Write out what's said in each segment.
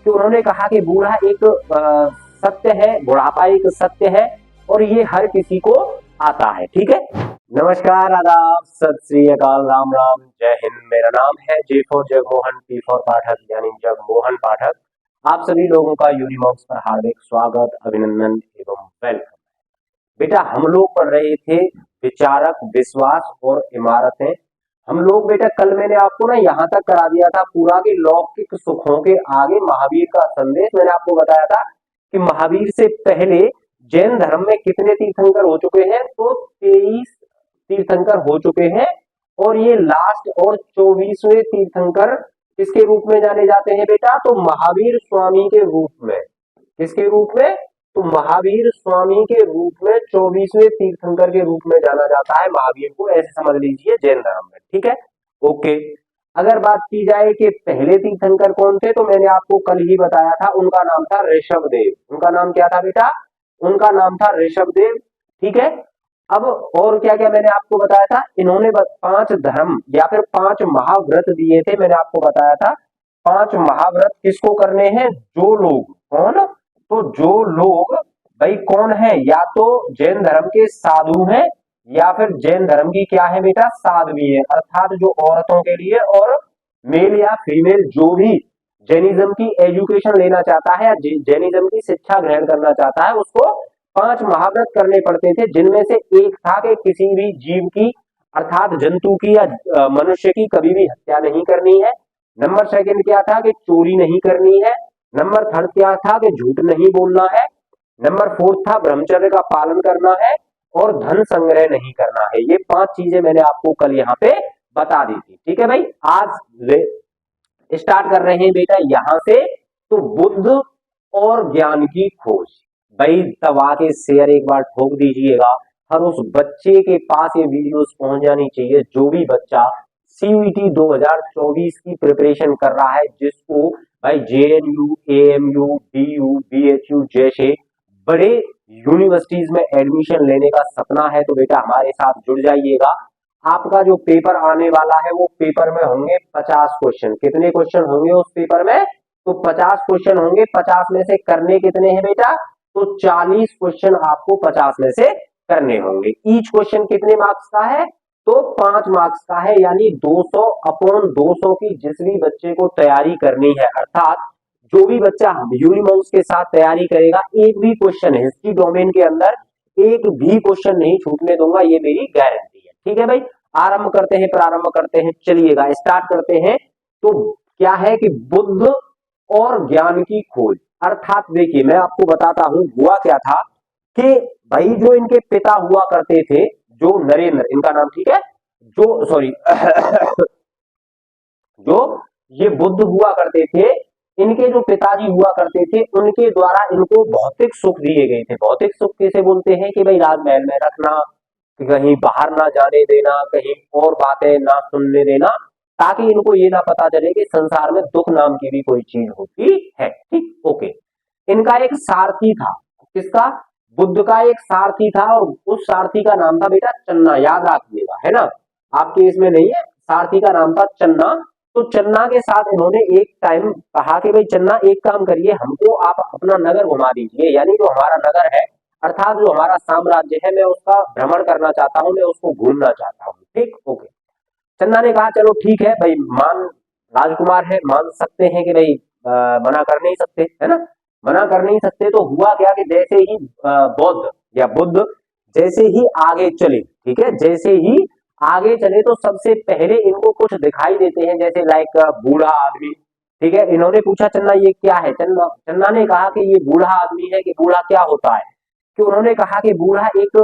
कि उन्होंने कहा कि बूढ़ा एक सत्य है, बुढ़ापा एक सत्य है और ये हर किसी को आता है। ठीक है, नमस्कार, आदाब, सत श्री अकाल, राम राम, जय हिंद। मेरा नाम है J for Jagmohan, P for Pathak यानी जगमोहन पाठक। आप सभी लोगों का यूनिमॉक्स पर हार्दिक स्वागत, अभिनंदन एवं वेलकम। बेटा हम लोग पढ़ रहे थे विचारक, विश्वास और इमारतें। हम लोग बेटा कल मैंने आपको ना यहाँ तक करा दिया था पूरा कि लौकिक सुखों के आगे महावीर का संदेश। मैंने आपको बताया था कि महावीर से पहले जैन धर्म में कितने तीर्थंकर हो चुके हैं, तो 23 तीर्थंकर हो चुके हैं और ये लास्ट और 24वें तीर्थंकर किसके रूप में जाने जाते हैं बेटा, तो महावीर स्वामी के रूप में। किसके रूप में, तो महावीर स्वामी के रूप में 24वें तीर्थंकर के रूप में जाना जाता है महावीर को, ऐसे समझ लीजिए जैन धर्म में। ठीक है, ओके। अगर बात की जाए कि पहले तीर्थंकर कौन थे, तो मैंने आपको कल ही बताया था, उनका नाम था ऋषभदेव। उनका नाम क्या था बेटा, उनका नाम था ऋषभदेव। ठीक है, अब और क्या क्या मैंने आपको बताया था, इन्होंने 5 धर्म या फिर 5 महाव्रत दिए थे। मैंने आपको बताया था 5 महाव्रत किसको करने हैं, जो लोग, कौन, तो जो लोग भाई कौन है, या तो जैन धर्म के साधु हैं या फिर जैन धर्म की क्या है बेटा, साध्वी है, अर्थात जो औरतों के लिए और मेल या फीमेल जो भी जैनिज्म की एजुकेशन लेना चाहता है या जैनिज्म की शिक्षा ग्रहण करना चाहता है, उसको 5 महाव्रत करने पड़ते थे, जिनमें से एक था कि किसी भी जीव की अर्थात जंतु की या मनुष्य की कभी भी हत्या नहीं करनी है। नंबर सेकंड क्या था कि चोरी नहीं करनी है। नंबर थर्ड क्या था कि झूठ नहीं बोलना है। नंबर फोर्थ था ब्रह्मचर्य का पालन करना है और धन संग्रह नहीं करना है। ये 5 चीजें मैंने आपको कल यहाँ पे बता दी थी। ठीक है भाई, आज स्टार्ट कर रहे हैं बेटा यहाँ से, तो बुद्ध और ज्ञान की खोज। भाई दबा के शेयर एक बार ठोक दीजिएगा, हर उस बच्चे के पास ये वीडियोस पहुंच जानी चाहिए जो भी बच्चा सीयूईटी 2024 की प्रिपरेशन कर रहा है, जिसको भाई जेएनयू, एएमयू, डीयू, बीएचयू जैसे बड़े यूनिवर्सिटीज में एडमिशन लेने का सपना है, तो बेटा हमारे साथ जुड़ जाइएगा। आपका जो पेपर आने वाला है वो पेपर में होंगे 50 क्वेश्चन। कितने क्वेश्चन होंगे उस पेपर में, तो 50 क्वेश्चन होंगे। 50 में से करने कितने हैं बेटा, तो 40 क्वेश्चन आपको 50 में से करने होंगे। ईच क्वेश्चन कितने मार्क्स का है, तो 5 मार्क्स का है, यानी 200 अपॉन 200 की जिस भी बच्चे को तैयारी करनी है, अर्थात जो भी बच्चा यूनिमॉक्स के साथ तैयारी करेगा, एक भी क्वेश्चन हिस्ट्री डोमेन के अंदर एक भी क्वेश्चन नहीं छूटने दूंगा, ये मेरी गारंटी है। ठीक है भाई, आरंभ करते हैं, प्रारंभ करते हैं, चलिएगा स्टार्ट करते हैं। तो क्या है कि बुद्ध और ज्ञान की खोज, अर्थात देखिए मैं आपको बताता हूं हुआ क्या था कि भाई जो इनके पिता हुआ करते थे, जो नरेंद्र इनका नाम, ठीक है, जो सॉरी जो ये बुद्ध हुआ करते थे, इनके जो पिताजी हुआ करते थे, उनके द्वारा इनको भौतिक सुख दिए गए थे। भौतिक सुख कैसे बोलते हैं कि भाई राजमहल में रखना, कहीं बाहर ना जाने देना, कहीं और बातें ना सुनने देना, ताकि इनको ये ना पता चले कि संसार में दुख नाम की भी कोई चीज होती है। ठीक, ओके। इनका एक सारथी था, किसका, बुद्ध का एक सारथी था, और उस सारथी का नाम था बेटा चन्ना, याद रखिएगा, है ना, आपके इसमें नहीं है, सारथी का नाम था चन्ना। तो चन्ना के साथ इन्होंने एक टाइम कहा कि भाई चन्ना एक काम करिए, हमको आप अपना नगर घुमा दीजिए, यानी जो हमारा नगर है अर्थात जो हमारा साम्राज्य है, मैं उसका भ्रमण करना चाहता हूं, मैं उसको घूमना चाहता हूं। ठीक, ओके। चन्ना ने कहा चलो ठीक है भाई, मान, राजकुमार है, मान सकते हैं कि भाई मना कर नहीं सकते, है ना, मना कर नहीं सकते। तो हुआ क्या कि जैसे ही बौद्ध या बुद्ध जैसे ही आगे चले, ठीक है, जैसे ही आगे चले, तो सबसे पहले इनको कुछ दिखाई देते हैं, जैसे लाइक बूढ़ा आदमी। ठीक है, इन्होंने पूछा चन्ना ये क्या है, चन्ना ने कहा कि ये बूढ़ा आदमी है। कि बूढ़ा क्या होता है, कि उन्होंने कहा कि बूढ़ा एक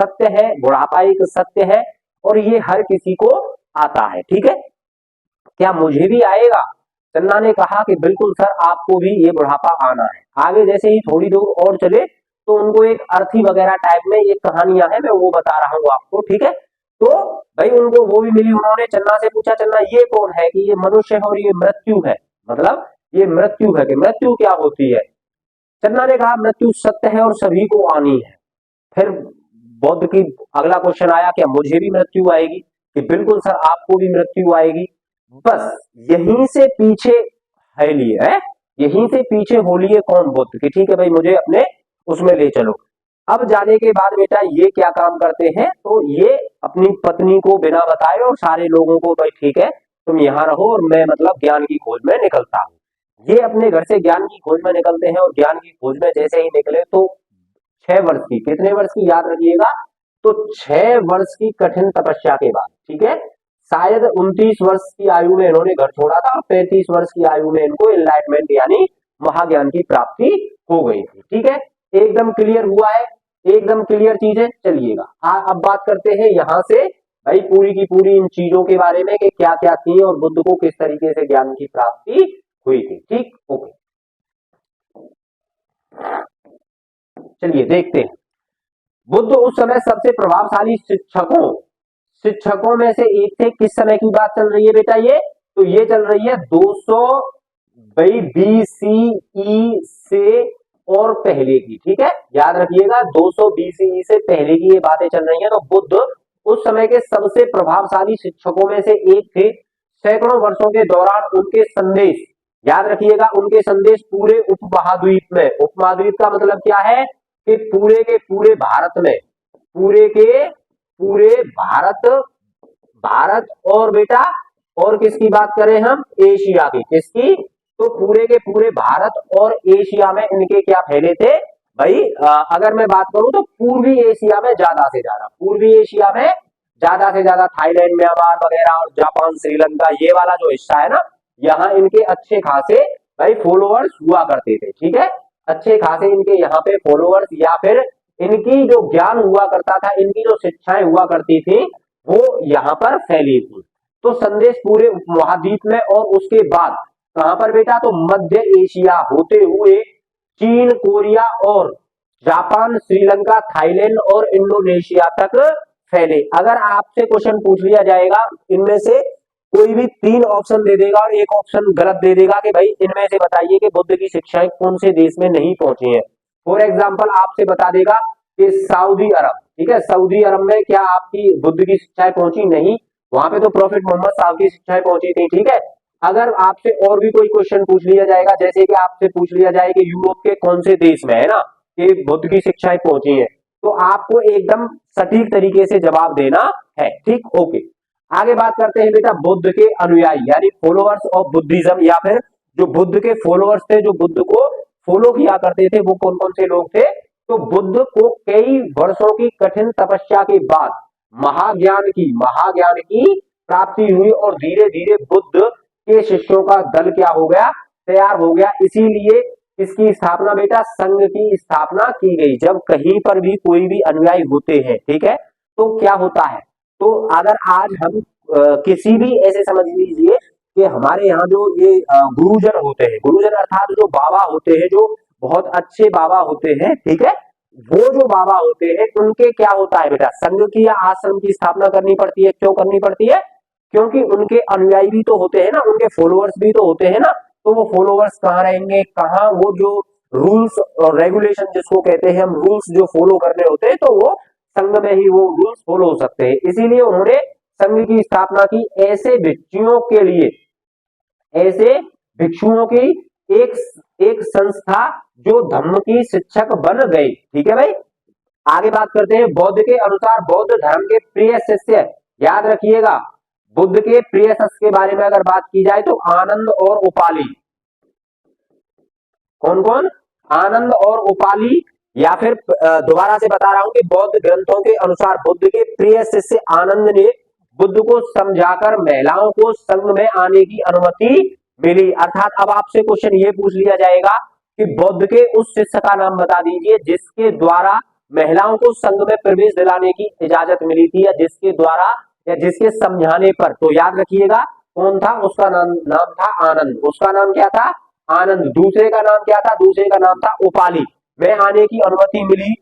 सत्य है, बुढ़ापा एक सत्य है और ये हर किसी को आता है। ठीक है, क्या मुझे भी आएगा, चन्ना ने कहा कि बिल्कुल सर, आपको भी ये बुढ़ापा आना है। आगे जैसे ही थोड़ी दूर और चले, तो उनको एक अर्थी वगैरह टाइप में ये कहानियां हैं, मैं वो बता रहा हूं आपको। ठीक है, तो भाई उनको वो भी मिली। उन्होंने चन्ना से पूछा, चन्ना ये कौन है, कि ये मनुष्य है और ये मृत्यु है, मतलब ये मृत्यु है, कि मृत्यु क्या होती है। चन्ना ने कहा मृत्यु सत्य है और सभी को आनी है। फिर बौद्ध की अगला क्वेश्चन आया, क्या मुझे भी मृत्यु आएगी, कि बिल्कुल सर आपको भी मृत्यु आएगी। बस यहीं से पीछे है लिए है, यहीं से पीछे होली है कौन, बुद्ध की। ठीक है भाई, मुझे अपने उसमें ले चलो। अब जाने के बाद बेटा ये क्या काम करते हैं, तो ये अपनी पत्नी को बिना बताए और सारे लोगों को, भाई ठीक है तुम यहाँ रहो और मैं मतलब ज्ञान की खोज में निकलता हूँ। ये अपने घर से ज्ञान की खोज में निकलते हैं और ज्ञान की खोज में जैसे ही निकले तो 6 वर्ष की, कितने वर्ष की याद रखिएगा, तो 6 वर्ष की कठिन तपस्या के बाद, ठीक है, शायद 29 वर्ष की आयु में इन्होंने घर छोड़ा था और 35 वर्ष की आयु में इनको एनलाइटमेंट यानी महाज्ञान की प्राप्ति हो गई थी। ठीक है, एकदम क्लियर हुआ है, एकदम क्लियर चीज है। चलिएगा अब बात करते हैं यहां से भाई पूरी की पूरी इन चीजों के बारे में कि क्या क्या थी और बुद्ध को किस तरीके से ज्ञान की प्राप्ति हुई थी। ठीक, ओके, चलिए देखते हैं। बुद्ध उस समय सबसे प्रभावशाली शिक्षकों में से एक थे। किस समय की बात चल रही है बेटा ये, तो ये चल रही है 200 BCE से और पहले की। ठीक है, याद रखिएगा 200 BCE से पहले की ये बातें चल रही हैं। तो बुद्ध उस समय के सबसे प्रभावशाली शिक्षकों में से एक थे। सैकड़ों वर्षों के दौरान उनके संदेश, याद रखिएगा, उनके संदेश पूरे उपमहाद्वीप में, उपमहाद्वीप का मतलब क्या है कि पूरे के पूरे भारत में, पूरे के पूरे भारत और बेटा और किसकी बात करें हम, एशिया की, किसकी, तो पूरे के पूरे भारत और एशिया में इनके क्या फैले थे भाई। अगर मैं बात करूं तो पूर्वी एशिया में ज्यादा से ज्यादा, पूर्वी एशिया में ज्यादा से ज्यादा थाईलैंड, म्यांमार वगैरह और जापान, श्रीलंका, ये वाला जो हिस्सा है ना, यहाँ इनके अच्छे खासे भाई फॉलोअर्स हुआ करते थे। ठीक है, अच्छे खासे इनके यहाँ पे फॉलोअर्स या फिर इनकी जो ज्ञान हुआ करता था, इनकी जो शिक्षाएं हुआ करती थी वो यहाँ पर फैली थी। तो संदेश पूरे उपमहाद्वीप में और उसके बाद कहां पर बेटा, तो मध्य एशिया होते हुए चीन, कोरिया और जापान, श्रीलंका, थाईलैंड और इंडोनेशिया तक फैले। अगर आपसे क्वेश्चन पूछ लिया जाएगा, इनमें से कोई भी 3 ऑप्शन दे देगा और एक ऑप्शन गलत दे देगा कि भाई इनमें से बताइए कि बुद्ध की शिक्षाएं कौन से देश में नहीं पहुंची हैं। फॉर एग्जाम्पल आपसे बता देगा कि सऊदी अरब, ठीक है, सऊदी अरब में क्या आपकी बुद्ध की शिक्षाएं पहुंची, नहीं, वहां पे तो प्रॉफिट मोहम्मद साहब की शिक्षाएं पहुंची थी। ठीक है, अगर आपसे और भी कोई क्वेश्चन पूछ लिया जाएगा, जैसे कि आपसे पूछ लिया जाए कि यूरोप के कौन से देश में है ना कि बुद्ध की शिक्षाएं पहुंची है, तो आपको एकदम सटीक तरीके से जवाब देना है। ठीक, ओके, आगे बात करते हैं बेटा बुद्ध के अनुयायी यानी फॉलोअर्स ऑफ बुद्धिज्म, या फिर जो बुद्ध के फॉलोअर्स थे, जो बुद्ध को फॉलो किया करते थे, वो कौन कौन से लोग थे। तो बुद्ध को कई वर्षों की कठिन तपस्या के बाद महाज्ञान की प्राप्ति हुई और धीरे धीरे बुद्ध के शिष्यों का दल क्या हो गया, तैयार हो गया। इसीलिए इसकी स्थापना बेटा संघ की स्थापना की गई। जब कहीं पर भी कोई भी अनुयायी होते हैं, ठीक है, तो क्या होता है, तो अगर आज हम किसी भी ऐसे समझ लीजिए कि हमारे यहाँ जो ये गुरुजन होते हैं, गुरुजन अर्थात जो बाबा होते हैं, जो बहुत अच्छे बाबा होते हैं, ठीक है, वो जो बाबा होते हैं उनके क्या होता है बेटा, संघ की या आश्रम की स्थापना करनी पड़ती है। क्यों करनी पड़ती है, क्योंकि उनके अनुयायी भी तो होते हैं ना, उनके फॉलोअर्स भी तो होते हैं ना। तो वो फॉलोअर्स कहाँ रहेंगे, कहाँ वो जो रूल्स और रेगुलेशन जिसको कहते हैं हम, रूल्स जो फॉलो करने होते हैं, तो वो संघ में ही वो रूल्स फॉलो हो सकते हैं। इसीलिए उन्होंने संघ की स्थापना की। ऐसे भिक्षुओं के लिए, ऐसे भिक्षुओं की एक संस्था जो धर्म की शिक्षक बन गई। ठीक है भाई, आगे बात करते हैं। बौद्ध के अनुसार बौद्ध धर्म के प्रिय शिष्य, याद रखिएगा बुद्ध के प्रिय शिष्य के बारे में अगर बात की जाए तो आनंद और उपाली। कौन कौन, आनंद और उपाली। या फिर दोबारा से बता रहा हूं कि बौद्ध ग्रंथों के अनुसार बुद्ध के प्रिय शिष्य आनंद ने बुद्ध को समझाकर महिलाओं को संघ में आने की अनुमति मिली। अर्थात अब आपसे क्वेश्चन ये पूछ लिया जाएगा कि बुद्ध के उस शिष्य का नाम बता दीजिए जिसके द्वारा महिलाओं को संघ में प्रवेश दिलाने की इजाजत मिली थी, या जिसके द्वारा या जिसके समझाने पर। तो याद रखिएगा कौन था, उसका नाम था आनंद। उसका नाम क्या था, आनंद। दूसरे का नाम क्या था, दूसरे का नाम था उपाली। में आने की अनुमति मिली।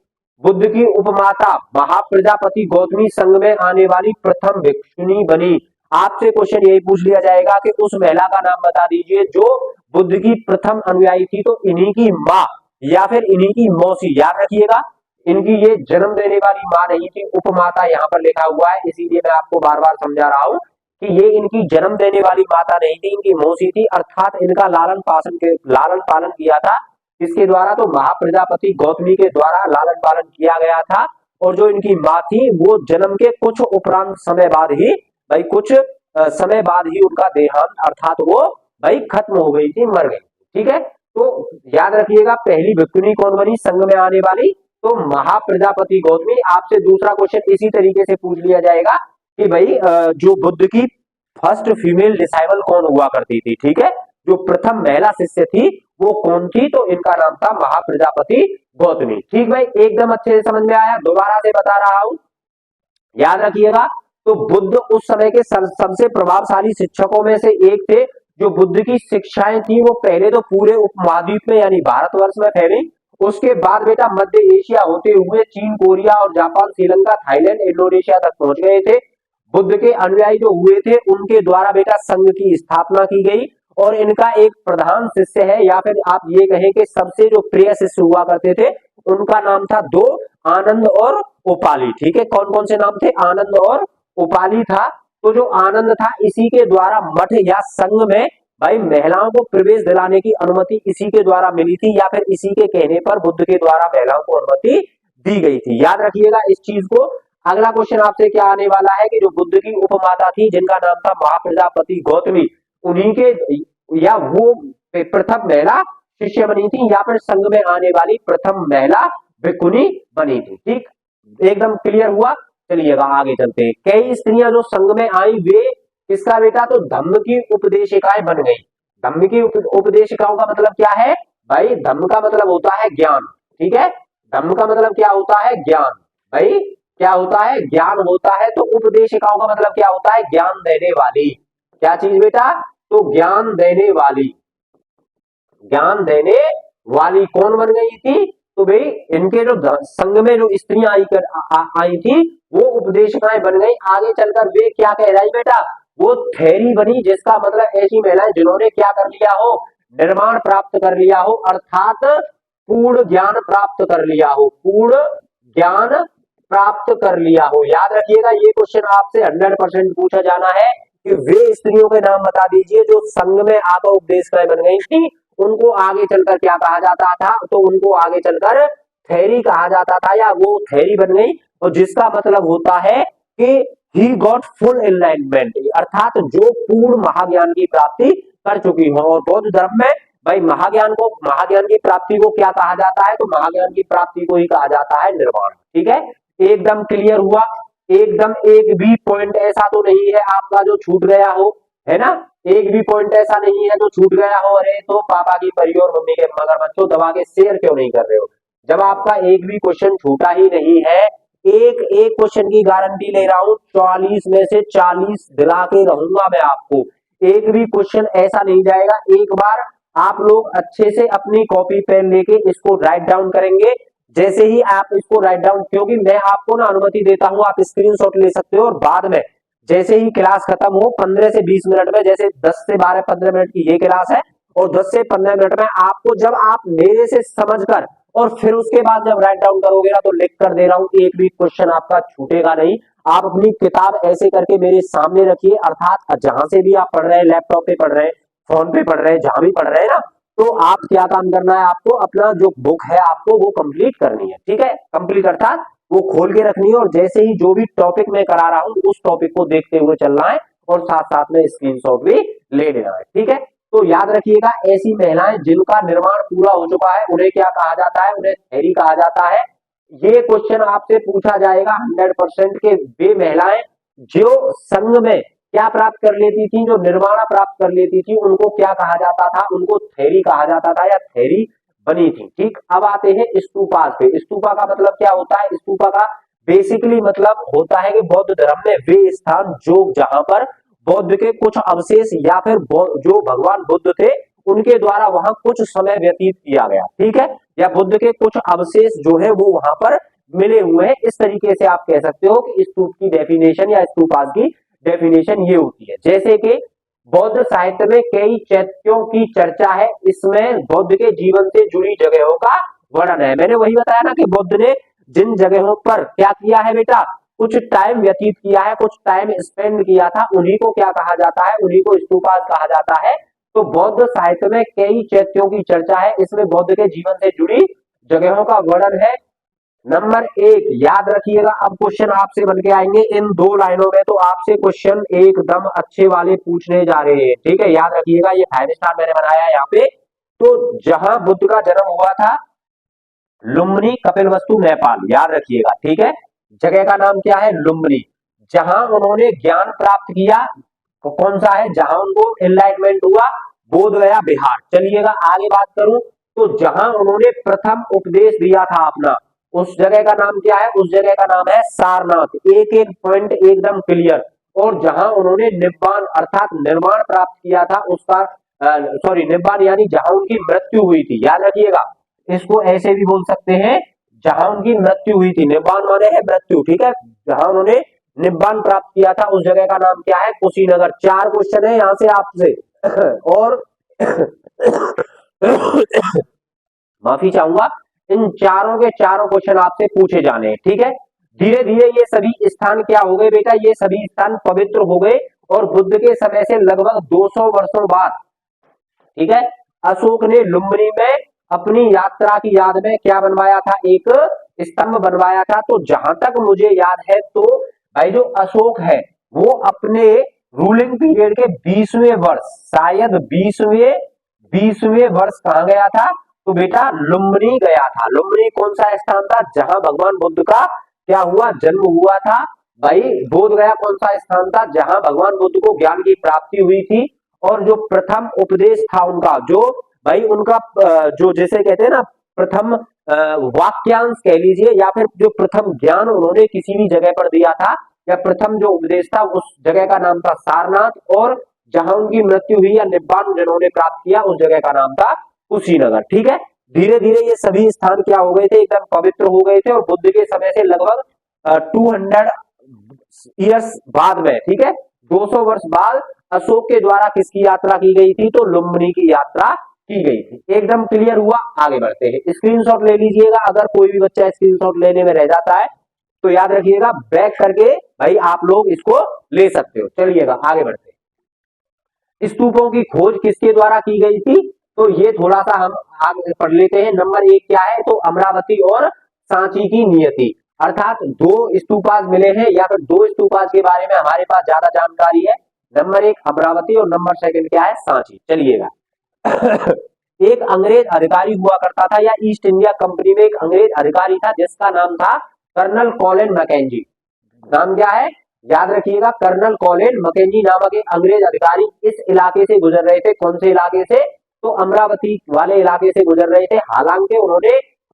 बुद्ध की उपमाता महाप्रजापति गौतमी संघ में आने वाली प्रथम भिक्षुणी बनी। आपसे क्वेश्चन यही पूछ लिया जाएगा कि उस महिला का नाम बता दीजिए जो बुद्ध की प्रथम अनुयायी थी। तो इन्हीं की माँ या फिर इन्हीं की मौसी, याद रखिएगा इनकी ये जन्म देने वाली माँ नहीं थी, उपमाता यहाँ पर लिखा हुआ है, इसीलिए मैं आपको बार बार समझा रहा हूं कि ये इनकी जन्म देने वाली माता नहीं थी, इनकी मौसी थी, अर्थात इनका लालन पालन किया था इसके द्वारा, तो महाप्रजापति गौतमी के द्वारा लालन पालन किया गया था। और जो इनकी माँ थी वो जन्म के कुछ उपरांत समय बाद ही भाई कुछ समय बाद ही उनका देहांत अर्थात वो भाई खत्म हो गई थी, मर गई। ठीक है, तो याद रखिएगा पहली भिक्षुणी कौन बनी संघ में आने वाली, तो महाप्रजापति गौतमी। आपसे दूसरा क्वेश्चन इसी तरीके से पूछ लिया जाएगा कि भाई जो बुद्ध की फर्स्ट फीमेल डिसाइबल कौन हुआ करती थी। ठीक है, जो प्रथम महिला शिष्य थी वो कौन थी, तो इनका नाम था महाप्रजापति गौतमी। ठीक भाई, एकदम अच्छे से समझ में आया, दोबारा से बता रहा हूं, याद रखिएगा। तो बुद्ध उस समय के सबसे प्रभावशाली शिक्षकों में से एक थे। जो बुद्ध की शिक्षाएं थी वो पहले तो पूरे उपमहाद्वीप में यानी भारतवर्ष में फैली, उसके बाद बेटा मध्य एशिया होते हुए चीन, कोरिया और जापान, श्रीलंका, थाईलैंड, इंडोनेशिया तक पहुंच गए थे। बुद्ध के अनुयायी जो हुए थे उनके द्वारा बेटा संघ की स्थापना की गई, और इनका एक प्रधान शिष्य है, या फिर आप ये कहें कि सबसे जो प्रिय शिष्य हुआ करते थे उनका नाम था दो, आनंद और उपाली। ठीक है, कौन कौन से नाम थे, आनंद और उपाली था। तो जो आनंद था इसी के द्वारा मठ या संघ में भाई महिलाओं को प्रवेश दिलाने की अनुमति इसी के द्वारा मिली थी, या फिर इसी के कहने पर बुद्ध के द्वारा महिलाओं को अनुमति दी गई थी। याद रखिएगा इस चीज को। अगला क्वेश्चन आपसे क्या आने वाला है कि जो बुद्ध की उपमाता थी जिनका नाम था महाप्रजापति गौतमी, उन्हीं के या वो प्रथम महिला शिष्य बनी थी, या फिर संघ में आने वाली प्रथम महिला भिक्षुणी बनी थी। ठीक, एकदम क्लियर हुआ। चलिएगा आगे चलते हैं। कई स्त्रियां जो संघ में आई वे किसका बेटा, तो धम्म की उपदेशिकाएं बन गई। धम्म की उपदेशिकाओं का मतलब क्या है भाई, धम्म का मतलब होता है ज्ञान। ठीक है, धम्म का मतलब क्या होता है, ज्ञान। भाई क्या होता है, ज्ञान होता है। तो उपदेशिकाओं का मतलब क्या होता है, ज्ञान देने वाली। क्या चीज बेटा, तो ज्ञान देने वाली। ज्ञान देने वाली कौन बन गई थी, तो भाई इनके जो संघ में जो स्त्रियां आई थी वो उपदेशिकाएं बन गई। आगे चलकर वे क्या कहलाई बेटा, वो थेरी बनी, जिसका मतलब ऐसी महिलाएं जिन्होंने क्या कर लिया हो, निर्माण प्राप्त कर लिया हो, अर्थात पूर्ण ज्ञान प्राप्त कर लिया हो, पूर्ण ज्ञान प्राप्त कर लिया हो। याद रखिएगा ये क्वेश्चन आपसे 100% पूछा जाना है कि वे स्त्रियों के नाम बता दीजिए जो संघ में आकर उपदेशिकाएं बन गई थी, उनको आगे चलकर क्या कहा जाता था, तो उनको आगे चलकर थेरी कहा जाता था, या वो थेरी बन गई। और जिसका मतलब होता है कि ही गॉट फुल एनलाइटमेंट, अर्थात जो पूर्ण महाज्ञान की प्राप्ति कर चुकी हो। और बौद्ध धर्म में भाई महाज्ञान की प्राप्ति को क्या कहा जाता है, तो महाज्ञान की प्राप्ति को ही कहा जाता है निर्वाण। ठीक है, एकदम क्लियर हुआ। एकदम एक भी पॉइंट ऐसा तो नहीं है आपका जो छूट गया हो, है ना, एक भी पॉइंट ऐसा नहीं है जो छूट गया हो। अरे तो पापा की परी और मम्मी के मगरमच्छ दबा के शेयर क्यों नहीं कर रहे हो। जब आपका एक भी क्वेश्चन छूटा ही नहीं है, एक एक क्वेश्चन की गारंटी ले रहा हूं, 44 में से 40 दिला के रहूंगा मैं आपको। एक भी क्वेश्चन ऐसा नहीं जाएगा। एक बार आप लोग अच्छे से अपनी कॉपी पेन लेके इसको राइट डाउन करेंगे। जैसे ही आप इसको राइट डाउन, क्योंकि मैं आपको ना अनुमति देता हूं, आप स्क्रीनशॉट ले सकते हो, और बाद में जैसे ही क्लास खत्म हो 15 से 20 मिनट में, जैसे 10 से 12-15 मिनट की ये क्लास है, और 10 से 15 मिनट में आपको जब आप मेरे से समझकर और फिर उसके बाद जब राइट डाउन करोगे ना, तो लिख कर दे रहा हूं एक भी क्वेश्चन आपका छूटेगा नहीं। आप अपनी किताब ऐसे करके मेरे सामने रखिए, अर्थात जहां से भी आप पढ़ रहे हैं, लैपटॉप पे पढ़ रहे हैं, फोन पे पढ़ रहे हैं, जहां भी पढ़ रहे हैं ना, तो आप क्या काम करना है, आपको अपना जो बुक है आपको वो कंप्लीट करनी है। ठीक है, कंप्लीट अर्थात वो खोल के रखनी है, और जैसे ही जो भी टॉपिक मैं करा रहा हूं उस टॉपिक को देखते हुए चलना है, और साथ साथ में स्क्रीनशॉट भी ले लेना है। ठीक है, तो याद रखिएगा ऐसी महिलाएं जिनका निर्माण पूरा हो चुका है उन्हें क्या कहा जाता है, उन्हें थेरी कहा जाता है। ये क्वेश्चन आपसे पूछा जाएगा 100% के वे महिलाएं जो संघ में क्या प्राप्त कर लेती थी, जो निर्वाण प्राप्त कर लेती थी, उनको क्या कहा जाता था, उनको थेरी कहा जाता था, या थेरी बनी थी। ठीक, अब आते हैं स्तूपा पे। स्तूपा का मतलब क्या होता है, स्तूपा का बेसिकली मतलब होता है कि बौद्ध धर्म में वे स्थान जो जहां पर बौद्ध के कुछ अवशेष या फिर जो भगवान बुद्ध थे उनके द्वारा वहां कुछ समय व्यतीत किया गया। ठीक है, या बुद्ध के कुछ अवशेष जो है वो वहां पर मिले हुए हैं। इस तरीके से आप कह सकते हो कि स्तूप की डेफिनेशन या स्तूपास की डेफिनेशन ये होती है। जैसे कि बौद्ध साहित्य में कई चैत्यों की चर्चा है, इसमें बुद्ध के जीवन से जुड़ी जगहों का वर्णन है। मैंने वही बताया ना कि बुद्ध ने जिन जगहों पर क्या किया है बेटा, कुछ टाइम व्यतीत किया है, कुछ टाइम स्पेंड किया था, उन्हीं को क्या कहा जाता है, उन्हीं को स्तूपास कहा जाता है। तो बौद्ध साहित्य में कई चैत्यों की चर्चा है, इसमें बौद्ध के जीवन से जुड़ी जगहों का वर्णन है। नंबर एक याद रखिएगा, अब क्वेश्चन आपसे बन के आएंगे इन 2 लाइनों में, तो आपसे क्वेश्चन एकदम अच्छे वाले पूछने जा रहे हैं, ठीक है। याद रखिएगा, ये 5 स्टार मैंने बनाया है यहाँ पे। तो जहां बुद्ध का जन्म हुआ था, लुम्बिनी, कपिलवस्तु, नेपाल, याद रखिएगा, ठीक है। जगह का नाम क्या है, लुम्बिनी। जहां उन्होंने ज्ञान प्राप्त किया, तो कौन सा है, जहां उनको एनलाइटमेंट हुआ, बोध गया, बिहार। चलिएगा आगे बात करूं, तो जहां उन्होंने प्रथम उपदेश दिया था अपना, उस जगह का नाम क्या है, उस जगह का नाम है सारनाथ। एक एक पॉइंट एकदम क्लियर। और जहां उन्होंने निब्बान अर्थात निर्वाण प्राप्त किया था, उसका सॉरी निब्बान यानी जहां उनकी मृत्यु हुई थी, याद रखिएगा। इसको ऐसे भी बोल सकते हैं, जहां उनकी मृत्यु हुई थी, निब्बान माने है मृत्यु, ठीक है। जहां उन्होंने निब्बान प्राप्त किया था, उस जगह का नाम क्या है, कुशीनगर। 4 क्वेश्चन है यहां से आपसे और माफी चाहूंगा, इन चारों के चारों क्वेश्चन आपसे पूछे जाने हैं, ठीक है। धीरे धीरे ये सभी स्थान क्या हो गए बेटा, ये सभी स्थान पवित्र हो गए। और बुद्ध के समय से लगभग 200 वर्षों बाद, ठीक है, अशोक ने लुम्बिनी में अपनी यात्रा की याद में क्या बनवाया था, एक स्तंभ बनवाया था। तो जहां तक मुझे याद है, तो भाई जो अशोक है वो अपने रूलिंग पीरियड के 20वें वर्ष, शायद 20वें वर्ष कहां गया था, तो बेटा लुम्बिनी गया था। लुम्बिनी कौन सा स्थान था, जहां भगवान बुद्ध का क्या हुआ, जन्म हुआ था। भाई बोध गया कौन सा स्थान था, जहां भगवान बुद्ध को ज्ञान की प्राप्ति हुई थी। और जो प्रथम उपदेश था उनका, जो भाई उनका जो जैसे कहते हैं ना, प्रथम वाक्यांश कह लीजिए, या फिर जो प्रथम ज्ञान उन्होंने किसी भी जगह पर दिया था, या प्रथम जो उपदेश था, उस जगह का नाम था सारनाथ। और जहां उनकी मृत्यु हुई या निब्बान जिन्होंने प्राप्त किया, उस जगह का नाम था कुशीनगर, ठीक है। धीरे धीरे ये सभी स्थान क्या हो गए थे, एकदम पवित्र हो गए थे। और बुद्ध के समय से लगभग 200 ईयर्स बाद में, ठीक है, 200 वर्ष बाद अशोक के द्वारा किसकी यात्रा की गई थी, तो लुम्बिनी की यात्रा की गई थी। एकदम क्लियर हुआ, आगे बढ़ते हैं। स्क्रीनशॉट ले लीजिएगा, अगर कोई भी बच्चा स्क्रीनशॉट लेने में रह जाता है तो याद रखिएगा, बैक करके भाई आप लोग इसको ले सकते हो। चलिएगा आगे बढ़ते हैं। स्तूपों की खोज किसके द्वारा की गई थी, तो ये थोड़ा सा हम आगे पढ़ लेते हैं। नंबर 1 क्या है, तो अमरावती और सांची की नियति, अर्थात 2 स्तूपास मिले हैं, या फिर 2 स्तूपास के बारे में हमारे पास ज्यादा जानकारी है। नंबर 1 अमरावती और नंबर 2 क्या है, सांची। चलिएगा एक अंग्रेज अधिकारी हुआ करता था, या ईस्ट इंडिया कंपनी में एक अंग्रेज अधिकारी था, जिसका नाम था कर्नल कॉलिन मैकेंजी। नाम क्या है, याद रखिएगा, कर्नल कॉलिन मैकेंजी नामक एक अंग्रेज अधिकारी इस इलाके से गुजर रहे थे। कौन से इलाके से, तो अमरावती वाले इलाके से गुजर रहे थे। हालांकि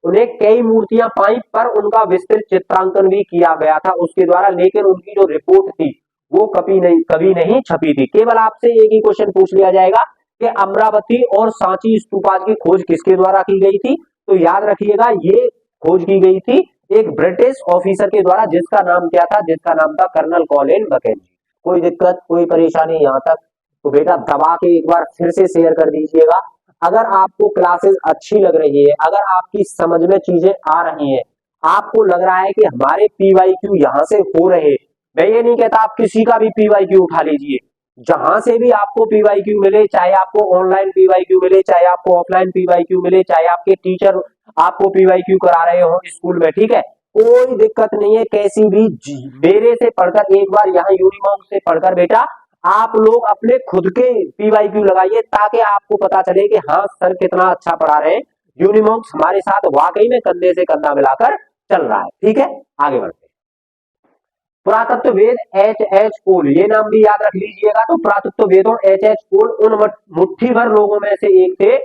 उन्हें कई मूर्तियां पाई, पर उनका विस्तृत चित्रांकन भी किया गया था उसके द्वारा, लेकिन उनकी जो रिपोर्ट थी वो कभी नहीं छपी थी। केवल आपसे एक ही क्वेश्चन पूछ लिया जाएगा कि अमरावती और सांची स्तूपास की खोज किसके द्वारा की गई थी, तो याद रखिएगा, ये खोज की गई थी एक ब्रिटिश ऑफिसर के द्वारा, जिसका नाम क्या था, जिसका नाम था कर्नल कॉलिन मैकेंजी। कोई दिक्कत, कोई परेशानी यहां तक, तो बेटा दबा के एक बार फिर से शेयर कर दीजिएगा। अगर आपको क्लासेस अच्छी लग रही है, अगर आपकी समझ में चीजें आ रही हैं, आपको लग रहा है कि हमारे पीवाईक्यू यहां से हो रहे, मैं ये नहीं कहता आप किसी का भी पीवाईक्यू उठा लीजिए, जहां से भी आपको पीवाईक्यू मिले, चाहे आपको ऑनलाइन पीवाईक्यू मिले, चाहे आपको ऑफलाइन पीवाईक्यू मिले, चाहे आपके टीचर आपको पीवाईक्यू करा रहे हो स्कूल में, ठीक है, कोई दिक्कत नहीं है। कैसी भी मेरे से पढ़कर, एक बार यहाँ यूनिमॉन्क से पढ़कर बेटा आप लोग अपने खुद के पीवाईक्यू लगाइए, ताकि आपको पता चले कि हाँ सर कितना अच्छा पढ़ा रहे हैं, यूनिमॉन्क हमारे साथ वाकई में कंधे से कंधा मिलाकर चल रहा है, ठीक है। आगे बढ़ते हैं। पुरातत्व वेद H.H. कोल, ये नाम भी याद रख लीजिएगा। तो पुरातत्व वेदों H.H. कोल उन मुट्ठी भर लोगों में से एक थे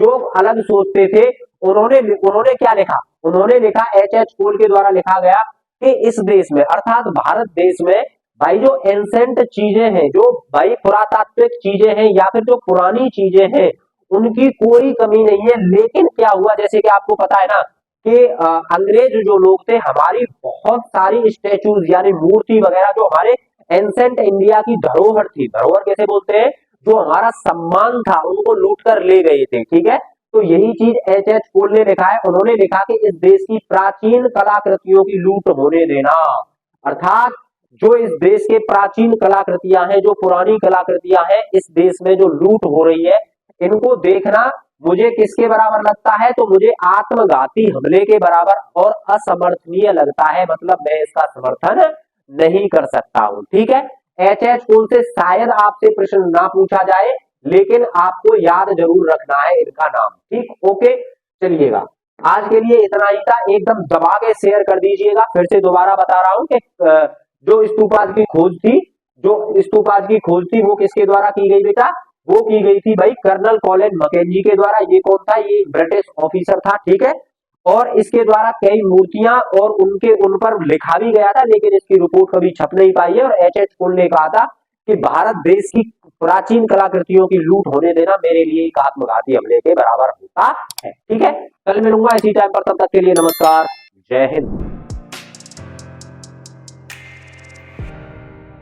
जो अलग सोचते थे। उन्होंने क्या लिखा, उन्होंने लिखा, H.H. कोल के द्वारा लिखा गया कि इस देश में अर्थात भारत देश में भाई जो एंसेंट चीजें हैं, जो भाई पुरातात्विक चीजें हैं, या फिर जो पुरानी चीजें हैं, उनकी कोई कमी नहीं है। लेकिन क्या हुआ, जैसे कि आपको पता है ना कि अंग्रेज जो लोग थे, हमारी बहुत सारी स्टेचूज यानी मूर्ति वगैरह जो हमारे एंसेंट इंडिया की धरोहर थी, धरोहर कैसे बोलते हैं, जो हमारा सम्मान था, उनको लूट कर ले गए थे, ठीक है। तो यही चीज H.H. कोल ने लिखा है। उन्होंने लिखा कि इस देश की प्राचीन कलाकृतियों की लूट होने देना, अर्थात जो इस देश के प्राचीन कलाकृतियां हैं, जो पुरानी कलाकृतियां हैं, इस देश में जो लूट हो रही है, इनको देखना मुझे किसके बराबर लगता है? तो मुझे आत्मघाती हमले के बराबर और असमर्थनीय लगता है, मतलब मैं इसका समर्थन नहीं कर सकता हूं। ठीक है, एच स्कूल से शायद आपसे प्रश्न ना पूछा जाए, लेकिन आपको याद जरूर रखना है इनका नाम। ठीक, ओके, चलिएगा, आज के लिए इतना ही था। एकदम दबा के शेयर कर दीजिएगा। फिर से दोबारा बता रहा हूं कि जो स्तूपाज की खोज थी, जो स्तूपाज की खोज थी, वो किसके द्वारा की गई बेटा? वो की गई थी भाई कर्नल कॉलिन मैकेंजी के द्वारा। ये कौन था? ये ब्रिटिश ऑफिसर था। ठीक है, और इसके द्वारा कई मूर्तियां और उन पर लिखा भी गया था, लेकिन इसकी रिपोर्ट कभी छप नहीं पाई है। और एच कोल ने कहा था कि भारत देश की प्राचीन कलाकृतियों की लूट होने देना मेरे लिए एक आत्मघाती हमले के बराबर होता है। ठीक है, कल मिलूंगा इसी टाइम पर, तब तक के लिए नमस्कार, जय हिंद।